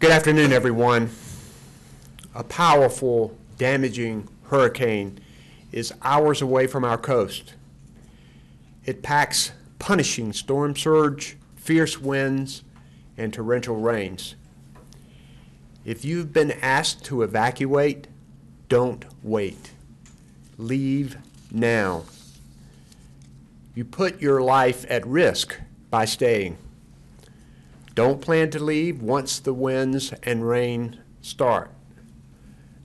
Good afternoon, everyone. A powerful, damaging hurricane is hours away from our coast. It packs punishing storm surge, fierce winds, and torrential rains. If you've been asked to evacuate, don't wait. Leave now. You put your life at risk by staying. Don't plan to leave once the winds and rain start.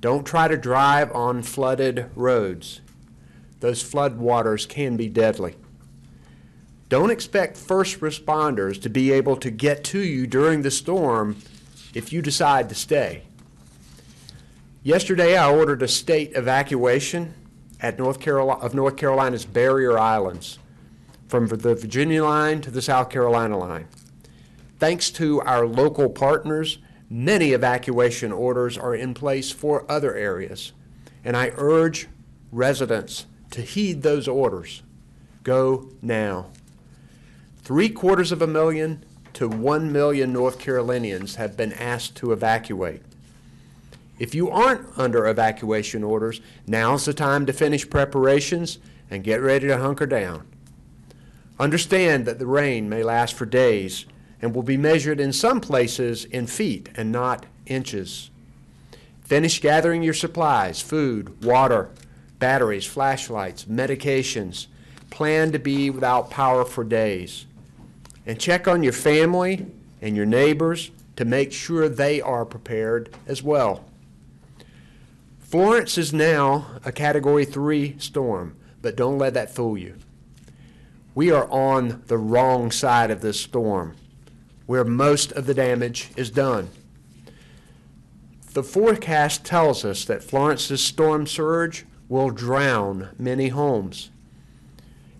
Don't try to drive on flooded roads. Those flood waters can be deadly. Don't expect first responders to be able to get to you during the storm if you decide to stay. Yesterday, I ordered a state evacuation of North Carolina's barrier islands, from the Virginia line to the South Carolina line. Thanks to our local partners, many evacuation orders are in place for other areas, and I urge residents to heed those orders. Go now. 750,000 to 1 million North Carolinians have been asked to evacuate. If you aren't under evacuation orders, now's the time to finish preparations and get ready to hunker down. Understand that the rain may last for days and will be measured in some places in feet and not inches. Finish gathering your supplies, food, water, batteries, flashlights, medications. Plan to be without power for days. And check on your family and your neighbors to make sure they are prepared as well. Florence is now a Category 3 storm, but don't let that fool you. We are on the wrong side of this storm, where most of the damage is done. The forecast tells us that Florence's storm surge will drown many homes.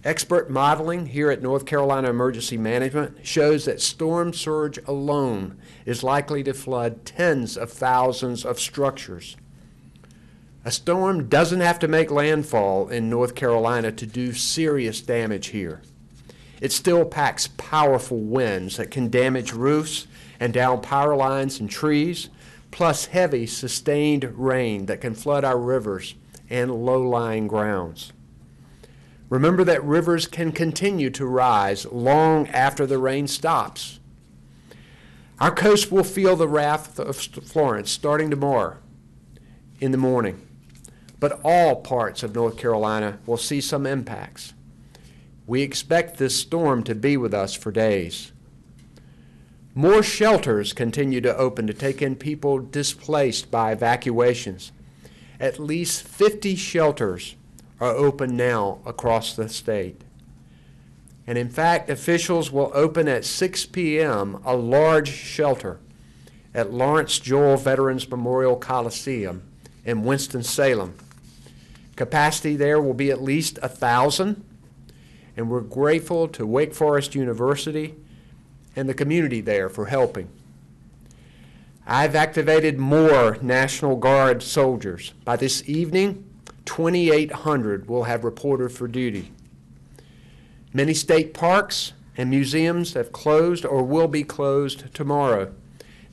Expert modeling here at North Carolina Emergency Management shows that storm surge alone is likely to flood tens of thousands of structures. A storm doesn't have to make landfall in North Carolina to do serious damage here. It still packs powerful winds that can damage roofs and down power lines and trees, plus heavy, sustained rain that can flood our rivers and low-lying grounds. Remember that rivers can continue to rise long after the rain stops. Our coast will feel the wrath of Florence starting tomorrow in the morning, but all parts of North Carolina will see some impacts. We expect this storm to be with us for days. More shelters continue to open to take in people displaced by evacuations. At least 50 shelters are open now across the state. And in fact, officials will open at 6 p.m. a large shelter at Lawrence Joel Veterans Memorial Coliseum in Winston-Salem. Capacity there will be at least 1,000, and we're grateful to Wake Forest University and the community there for helping. I've activated more National Guard soldiers. By this evening, 2,800 will have reported for duty. Many state parks and museums have closed or will be closed tomorrow.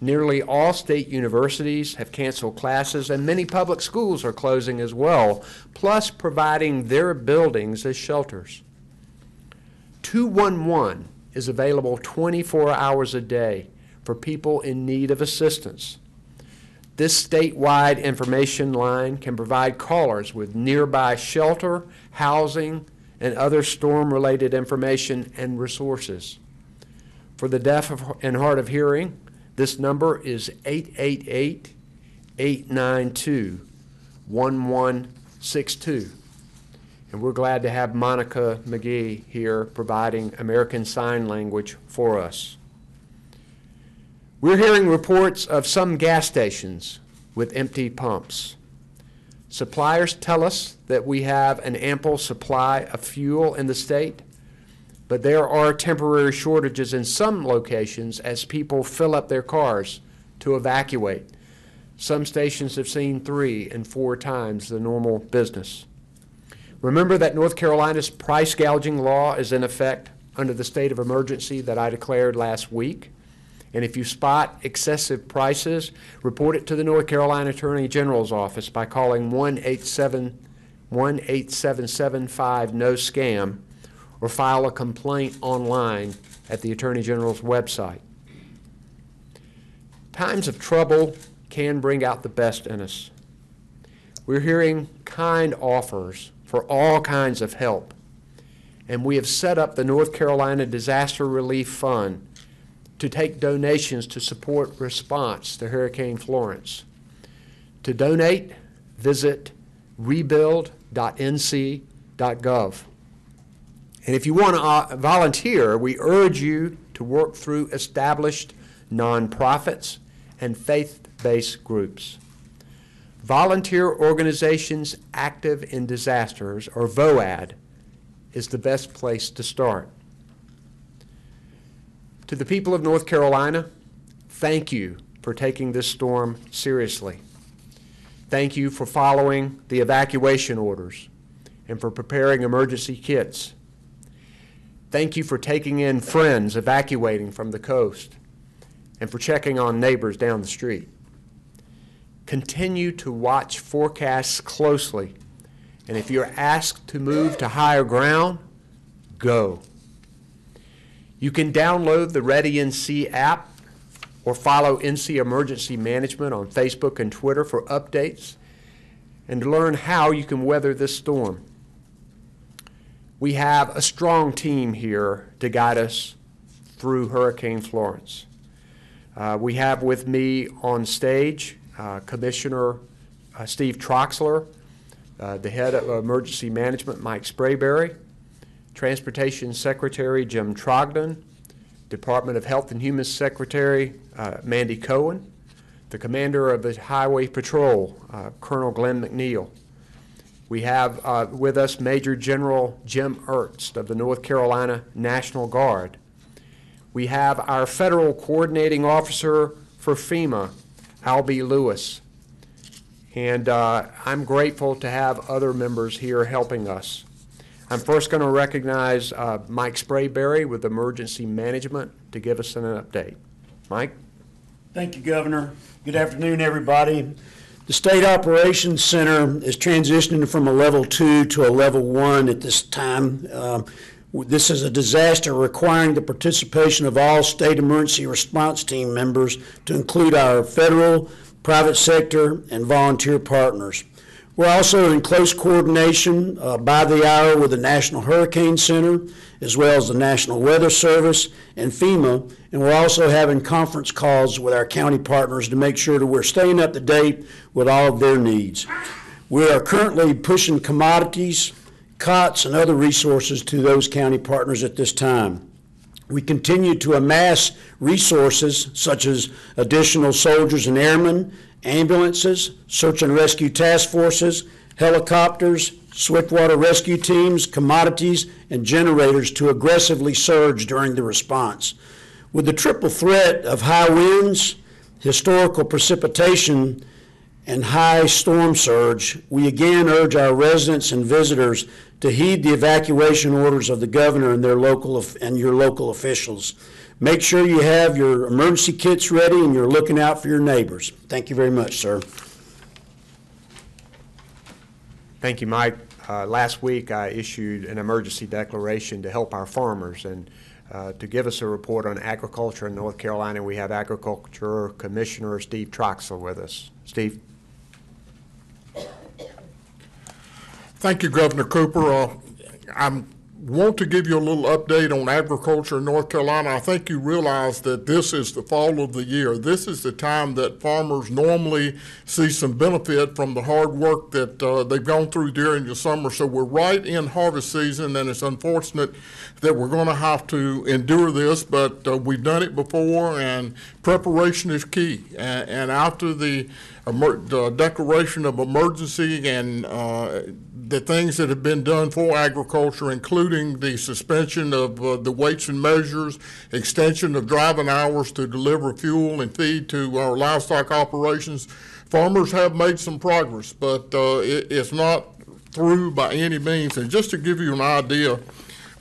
Nearly all state universities have canceled classes, and many public schools are closing as well, plus providing their buildings as shelters. 211 is available 24 hours a day for people in need of assistance. This statewide information line can provide callers with nearby shelter, housing, and other storm-related information and resources. For the deaf and hard of hearing, this number is 888-892-1162. And we're glad to have Monica McGee here providing American Sign Language for us. We're hearing reports of some gas stations with empty pumps. Suppliers tell us that we have an ample supply of fuel in the state, but there are temporary shortages in some locations as people fill up their cars to evacuate. Some stations have seen 3 and 4 times the normal business. Remember that North Carolina's price gouging law is in effect under the state of emergency that I declared last week, And if you spot excessive prices, report it to the North Carolina Attorney General's office by calling 1-877-5-NO-SCAM or file a complaint online at the Attorney General's website. Times of trouble can bring out the best in us. We're hearing kind offers for all kinds of help, and we have set up the North Carolina Disaster Relief Fund to take donations to support response to Hurricane Florence. To donate, visit rebuild.nc.gov. And if you want to volunteer, we urge you to work through established nonprofits and faith-based groups. Volunteer Organizations Active in Disasters, or VOAD, is the best place to start. To the people of North Carolina, thank you for taking this storm seriously. Thank you for following the evacuation orders and for preparing emergency kits. Thank you for taking in friends evacuating from the coast and for checking on neighbors down the street. Continue to watch forecasts closely, and if you're asked to move to higher ground, go. You can download the Ready NC app or follow NC Emergency Management on Facebook and Twitter for updates and to learn how you can weather this storm. We have a strong team here to guide us through Hurricane Florence. We have with me on stage Commissioner Steve Troxler, the head of Emergency Management, Mike Sprayberry, Transportation Secretary Jim Trogdon, Department of Health and Human Secretary Mandy Cohen, the Commander of the Highway Patrol, Colonel Glenn McNeil. We have with us Major General Jim Ernst of the North Carolina National Guard. We have our Federal Coordinating Officer for FEMA, Albie Lewis. And I'm grateful to have other members here helping us. I'm first going to recognize Mike Sprayberry with Emergency Management to give us an update. Mike? Thank you, Governor. Good afternoon, everybody. The State Operations Center is transitioning from a level 2 to a level 1 at this time. This is a disaster requiring the participation of all state emergency response team members to include our federal, private sector, and volunteer partners. We're also in close coordination by the hour with the National Hurricane Center, as well as the National Weather Service and FEMA, and we're also having conference calls with our county partners to make sure that we're staying up to date with all of their needs. We are currently pushing commodities, cots, and other resources to those county partners at this time. We continue to amass resources such as additional soldiers and airmen, ambulances, search and rescue task forces, helicopters, swiftwater rescue teams, commodities, and generators to aggressively surge during the response. With the triple threat of high winds, historical precipitation, and high storm surge, we again urge our residents and visitors to heed the evacuation orders of the governor and your local officials. Make sure you have your emergency kits ready and you're looking out for your neighbors. Thank you very much, sir. Thank you, Mike. Last week I issued an emergency declaration to help our farmers, and to give us a report on agriculture in North Carolina, we have Agriculture Commissioner Steve Troxler with us. Steve. Thank you, Governor Cooper. I want to give you a little update on agriculture in North Carolina. I think you realize that this is the fall of the year. This is the time that farmers normally see some benefit from the hard work that they've gone through during the summer. So we're right in harvest season, and it's unfortunate that we're going to have to endure this, but we've done it before, and preparation is key. And after the declaration of emergency and the things that have been done for agriculture, including the suspension of the weights and measures, extension of driving hours to deliver fuel and feed to our livestock operations, farmers have made some progress, but it's not through by any means. And just to give you an idea,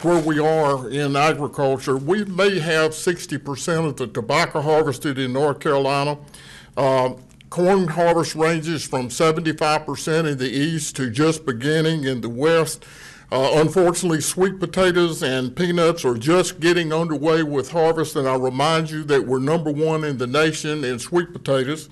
where we are in agriculture, we may have 60% of the tobacco harvested in North Carolina. Corn harvest ranges from 75% in the east to just beginning in the west. Unfortunately, sweet potatoes and peanuts are just getting underway with harvest, and I remind you that we're #1 in the nation in sweet potatoes.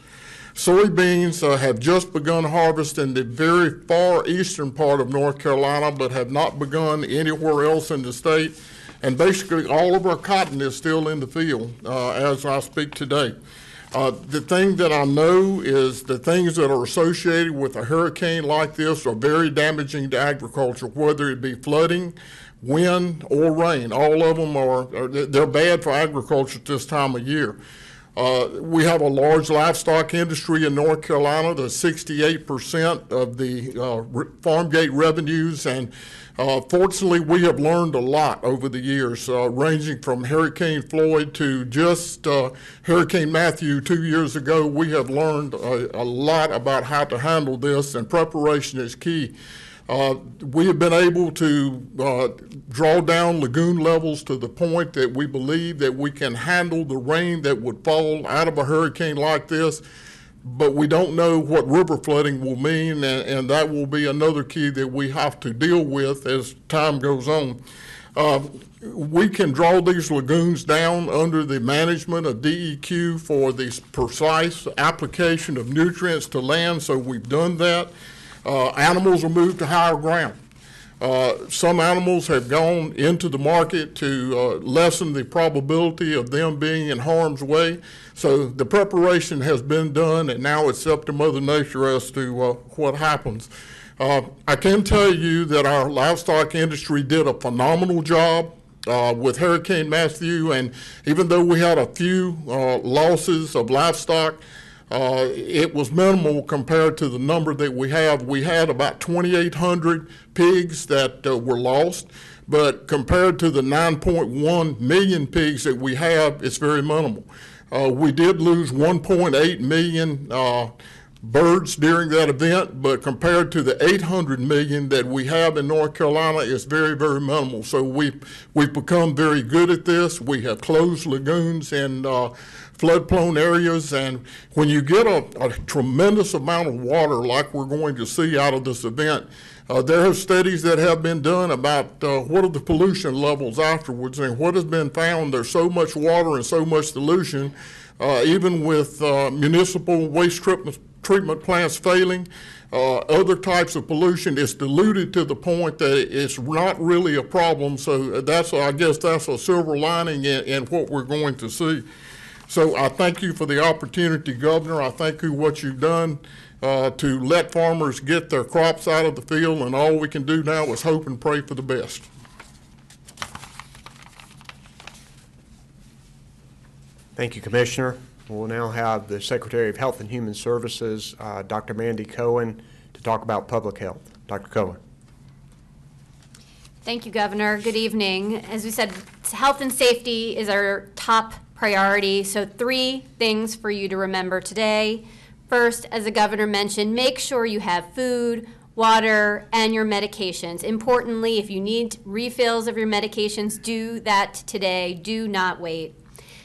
Soybeans have just begun harvest in the very far eastern part of North Carolina, but have not begun anywhere else in the state. And basically, all of our cotton is still in the field as I speak today. The thing that I know is the things that are associated with a hurricane like this are very damaging to agriculture, whether it be flooding, wind, or rain. All of them they're bad for agriculture at this time of year. We have a large livestock industry in North Carolina. That's 68% of the farm gate revenues, and fortunately, we have learned a lot over the years, ranging from Hurricane Floyd to just Hurricane Matthew 2 years ago. We have learned a lot about how to handle this, and preparation is key. We have been able to draw down lagoon levels to the point that we believe that we can handle the rain that would fall out of a hurricane like this, but we don't know what river flooding will mean, and that will be another key that we have to deal with as time goes on. We can draw these lagoons down under the management of DEQ for the precise application of nutrients to land, so we've done that. Animals are moved to higher ground. Some animals have gone into the market to lessen the probability of them being in harm's way. So the preparation has been done, and now it's up to Mother Nature as to what happens. I can tell you that our livestock industry did a phenomenal job with Hurricane Matthew, and even though we had a few losses of livestock, it was minimal compared to the number that we have. We had about 2,800 pigs that were lost, but compared to the 9.1 million pigs that we have, it's very minimal. We did lose 1.8 million birds during that event, but compared to the 800 million that we have in North Carolina, it's very, very minimal. So we've become very good at this. We have closed lagoons and flood-prone areas, and when you get a tremendous amount of water like we're going to see out of this event, there are studies that have been done about what are the pollution levels afterwards, and what has been found, there's so much water and so much dilution, even with municipal waste treatment plants failing, other types of pollution is diluted to the point that it's not really a problem. So I guess that's a silver lining in what we're going to see. So I thank you for the opportunity, Governor. I thank you what you've done to let farmers get their crops out of the field, and all we can do now is hope and pray for the best. Thank you, Commissioner. We'll now have the Secretary of Health and Human Services, Dr. Mandy Cohen, to talk about public health. Dr. Cohen. Thank you, Governor. Good evening. As we said, health and safety is our top priority. So 3 things for you to remember today. First, as the Governor mentioned, make sure you have food, water, and your medications. Importantly, if you need refills of your medications, do that today. Do not wait.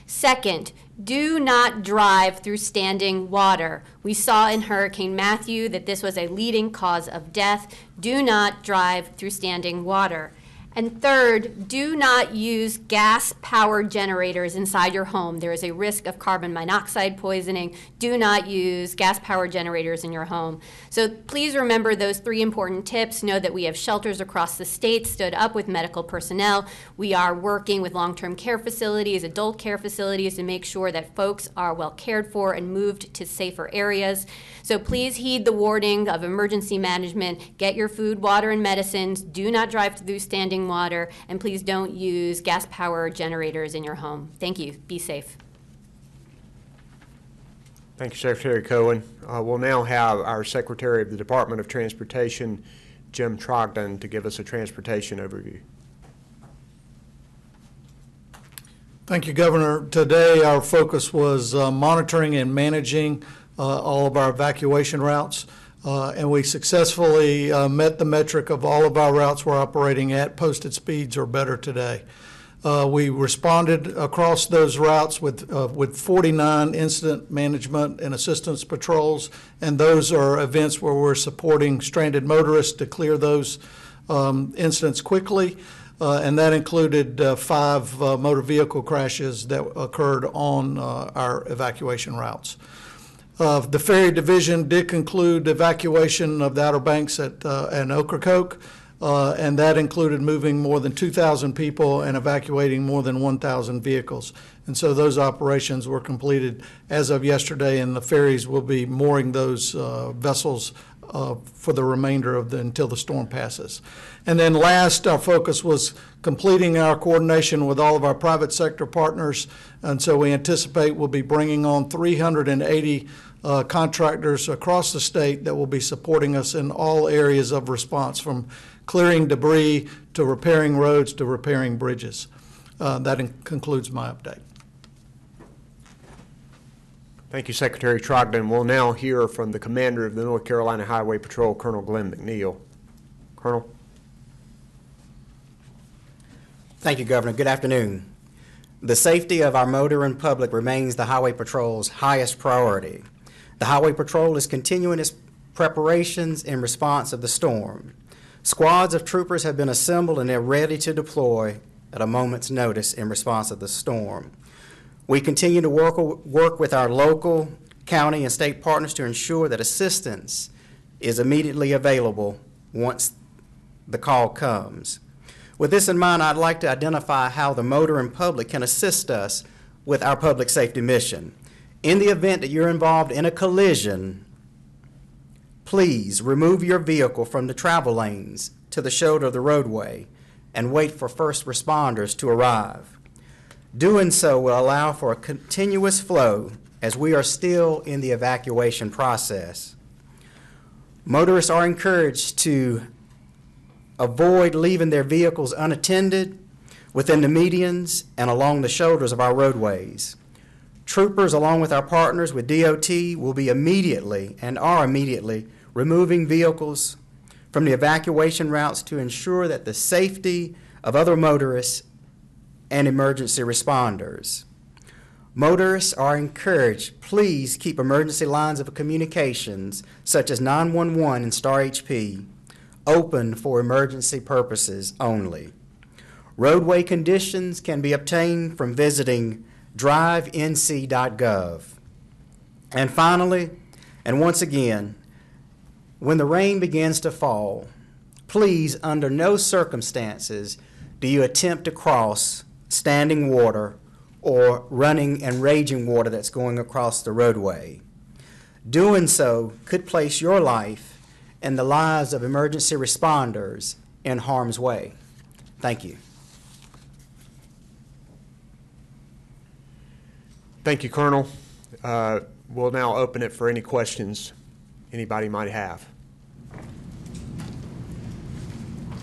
Second, do not drive through standing water. We saw in Hurricane Matthew that this was a leading cause of death. Do not drive through standing water. And third, do not use gas-powered generators inside your home. There is a risk of carbon monoxide poisoning. Do not use gas-powered generators in your home. So please remember those 3 important tips. Know that we have shelters across the state stood up with medical personnel. We are working with long-term care facilities, adult care facilities to make sure that folks are well cared for and moved to safer areas. So please heed the warning of emergency management. Get your food, water, and medicines. Do not drive through standing water, and please don't use gas-powered generators in your home. Thank you. Be safe. Thank you, Secretary Cohen. We'll now have our Secretary of the Department of Transportation, Jim Trogdon, to give us a transportation overview. Thank you, Governor. Today, our focus was monitoring and managing all of our evacuation routes. And we successfully met the metric of all of our routes we're operating at posted speeds or better today. We responded across those routes with 49 incident management and assistance patrols, and those are events where we're supporting stranded motorists to clear those incidents quickly, and that included 5 motor vehicle crashes that occurred on our evacuation routes. The ferry division did conclude evacuation of the Outer Banks at Ocracoke, and that included moving more than 2,000 people and evacuating more than 1,000 vehicles. And so those operations were completed as of yesterday, and the ferries will be mooring those vessels for the remainder of until the storm passes. And then last, our focus was completing our coordination with all of our private sector partners, and so we anticipate we'll be bringing on 380 contractors across the state that will be supporting us in all areas of response, from clearing debris to repairing roads to repairing bridges. That concludes my update. Thank you, Secretary Trogdon. We'll now hear from the commander of the North Carolina Highway Patrol, Colonel Glenn McNeil. Colonel. Thank you, Governor. Good afternoon. The safety of our motoring public remains the Highway Patrol's highest priority. The Highway Patrol is continuing its preparations in response of the storm. Squads of troopers have been assembled and they're ready to deploy at a moment's notice in response of the storm. We continue to work with our local, county, and state partners to ensure that assistance is immediately available once the call comes. With this in mind, I'd like to identify how the motoring public can assist us with our public safety mission. In the event that you're involved in a collision, please remove your vehicle from the travel lanes to the shoulder of the roadway and wait for first responders to arrive. Doing so will allow for a continuous flow as we are still in the evacuation process. Motorists are encouraged to avoid leaving their vehicles unattended within the medians and along the shoulders of our roadways. Troopers, along with our partners with DOT, will be immediately and are immediately removing vehicles from the evacuation routes to ensure that the safety of other motorists and emergency responders. Motorists are encouraged, please keep emergency lines of communications such as 911 and Star HP open for emergency purposes only. Roadway conditions can be obtained from visiting drivenc.gov. And finally, and once again, when the rain begins to fall, please, under no circumstances do you attempt to cross standing water or running and raging water that's going across the roadway. Doing so could place your life and the lives of emergency responders in harm's way. Thank you. Thank you, Colonel. We'll now open it for any questions anybody might have.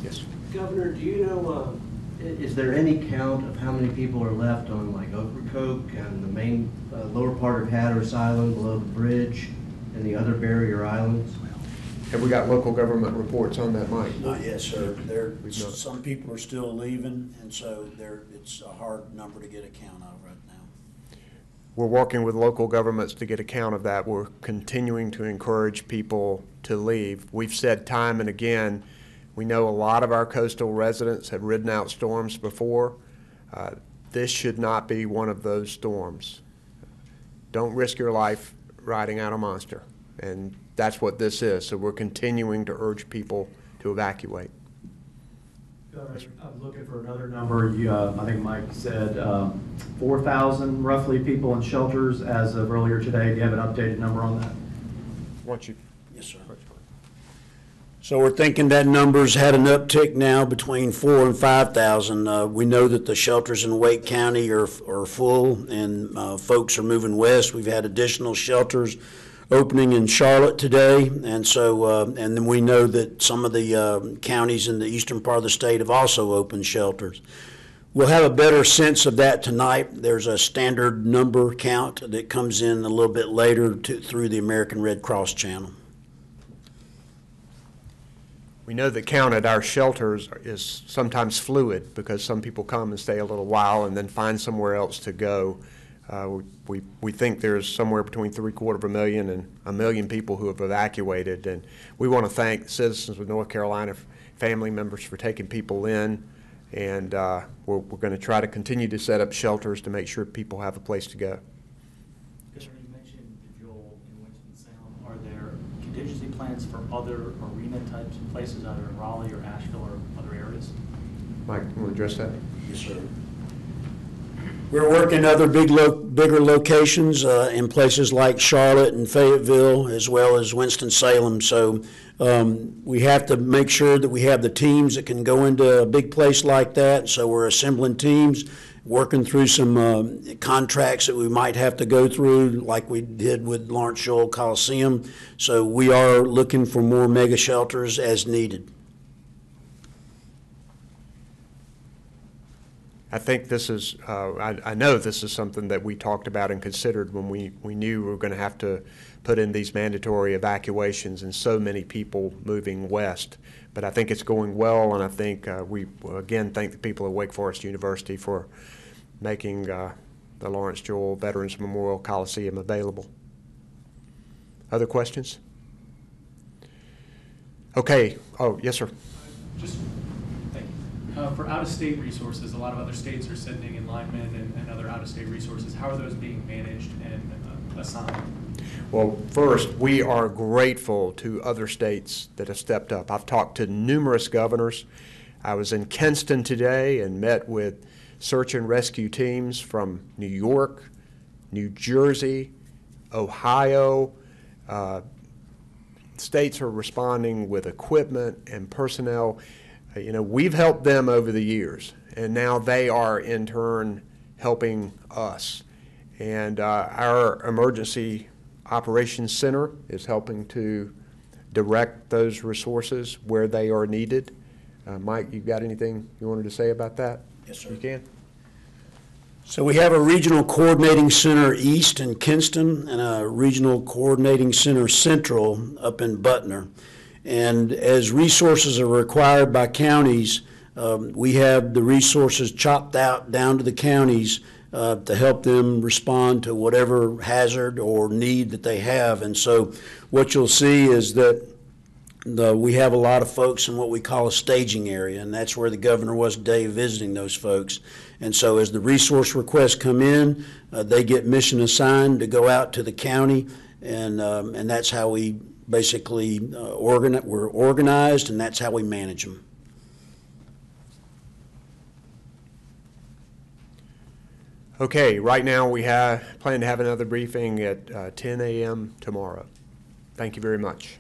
Yes. Governor, do you know, is there any count of how many people are left on like Ocracoke and the main lower part of Hatteras Island below the bridge and the other barrier islands? Have we got local government reports on that, Mike? Not yet, sir. Some people are still leaving, and so it's a hard number to get a count of right now. We're working with local governments to get a count of that. We're continuing to encourage people to leave. We've said time and again, we know a lot of our coastal residents have ridden out storms before. This should not be one of those storms. Don't risk your life riding out a monster, and that's what this is. So we're continuing to urge people to evacuate. I'm looking for another number. I think Mike said 4,000 roughly people in shelters as of earlier today. Do you have an updated number on that? Once you. Yes, sir. So we're thinking that number's had an uptick now between 4,000 and 5,000. We know that the shelters in Wake County are full, and folks are moving west. We've had additional shelters opening in Charlotte today, and so and then we know that some of the counties in the eastern part of the state have also opened shelters. We'll have a better sense of that tonight. There's a standard number count that comes in a little bit later through the American Red Cross channel. We know the count at our shelters is sometimes fluid because some people come and stay a little while and then find somewhere else to go. We think there's somewhere between 750,000 and 1 million people who have evacuated, and we want to thank citizens of North Carolina, family members, for taking people in, and we're going to try to continue to set up shelters to make sure people have a place to go. Governor, you mentioned the Joel in Winston-Salem. Are there contingency plans for other arena types of places, either in Raleigh or Asheville or other areas? Mike, you want to address that? Yes, sir. We're working other bigger locations in places like Charlotte and Fayetteville, as well as Winston-Salem. So we have to make sure that we have the teams that can go into a big place like that. So we're assembling teams, working through some contracts that we might have to go through, like we did with Lawrence Joel Coliseum. So we are looking for more mega shelters as needed. I think this is, I know this is something that we talked about and considered when we knew we were going to have to put in these mandatory evacuations and so many people moving west. But I think it's going well, and I think we, again, thank the people at Wake Forest University for making the Lawrence Joel Veterans Memorial Coliseum available. Other questions? Okay. Oh, yes, sir. Just thank you. For out-of-state resources, a lot of other states are sending in linemen and other out-of-state resources. How are those being managed and assigned? Well, first, we are grateful to other states that have stepped up. I've talked to numerous governors. I was in Kinston today and met with search and rescue teams from New York, New Jersey, Ohio. States are responding with equipment and personnel. You know, we've helped them over the years, and now they are in turn helping us. And our emergency operations center is helping to direct those resources where they are needed. Mike, you got anything you wanted to say about that? Yes, sir. You can. So we have a regional coordinating center east in Kinston and a regional coordinating center central up in Butner. And as resources are required by counties, we have the resources chopped out down to the counties to help them respond to whatever hazard or need that they have. And so what you'll see is that we have a lot of folks in what we call a staging area, and that's where the governor was today visiting those folks. And so as the resource requests come in, they get mission assigned to go out to the county, and that's how we basically we're organized, and that's how we manage them. Okay, right now we plan to have another briefing at 10 a.m. tomorrow. Thank you very much.